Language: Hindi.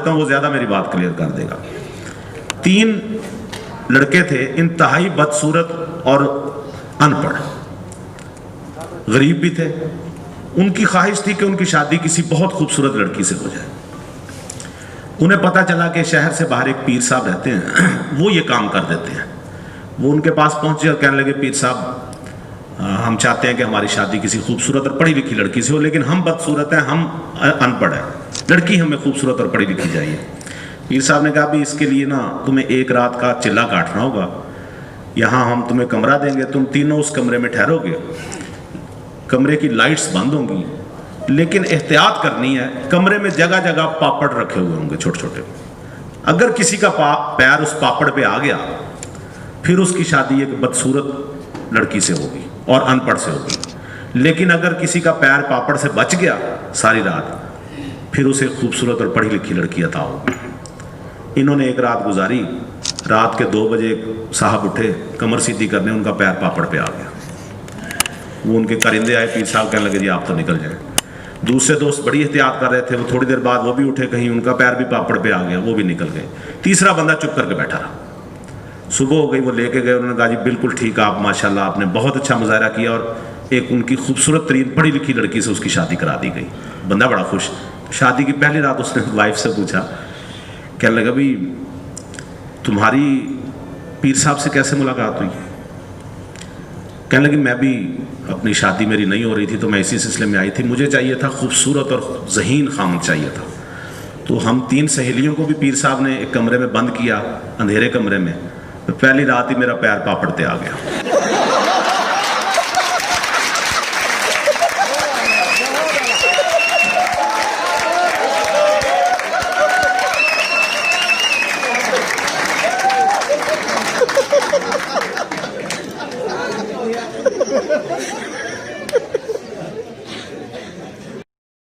वो ज्यादा मेरी बात क्लियर कर देगा। 3 लड़के थे, इंतहाई बदसूरत और अनपढ़, गरीब भी थे। उनकी ख्वाहिश थी कि उनकी शादी किसी बहुत खूबसूरत लड़की से हो जाए। उन्हें पता चला कि शहर से बाहर एक पीर साहब रहते हैं, वो ये काम कर देते हैं। वो उनके पास पहुंचे और कहने लगे, पीर साहब हम चाहते हैं कि हमारी शादी किसी खूबसूरत और पढ़ी लिखी लड़की से हो, लेकिन हम बदसूरत हैं, हम अनपढ़ हैं, लड़की हमें खूबसूरत और पढ़ी लिखी चाहिए। पीर साहब ने कहा, भी इसके लिए ना तुम्हें एक रात का चिल्ला काटना होगा। यहाँ हम तुम्हें कमरा देंगे, तुम तीनों उस कमरे में ठहरोगे, कमरे की लाइट्स बंद होंगी, लेकिन एहतियात करनी है, कमरे में जगह जगह पापड़ रखे हुए होंगे छोटे छोटे। अगर किसी का पैर उस पापड़ पे आ गया, फिर उसकी शादी एक बदसूरत लड़की से होगी और अनपढ़ से होगी। लेकिन अगर किसी का पैर पापड़ से बच गया सारी रात, फिर उसे खूबसूरत और पढ़ी लिखी लड़की अता होगी। इन्होंने एक रात गुजारी। रात के 2 बजे साहब उठे, कमर सीधी करने, उनका पैर पापड़ पे आ गया। वो उनके कारिंदे आए, पीर साहब कहने लगे, जी आप तो निकल जाए। दूसरे दोस्त बड़ी एहतियात कर रहे थे, वो थोड़ी देर बाद वो भी उठे, कहीं उनका पैर भी पापड़ पे आ गया, वो भी निकल गए। तीसरा बंदा चुप करके बैठा रहा। सुबह हो गई, वो लेके गए, उन्होंने कहा, जी बिल्कुल ठीक, आप माशाल्लाह आपने बहुत अच्छा मुजाहरा किया, और एक उनकी खूबसूरत तरीन पढ़ी लिखी लड़की से उसकी शादी करा दी गई। बंदा बड़ा खुश। शादी की पहली रात उसने वाइफ से पूछा, कहने लगा, भाई तुम्हारी पीर साहब से कैसे मुलाकात हुई? कहने लगी, मैं भी अपनी शादी मेरी नहीं हो रही थी, तो मैं इसी सिलसिले में आई थी। मुझे चाहिए था खूबसूरत और ज़हीन खामद चाहिए था। तो हम 3 सहेलियों को भी पीर साहब ने एक कमरे में बंद किया, अंधेरे कमरे में। तो पहली रात ही मेरा पैर पापड़ पे आ गया।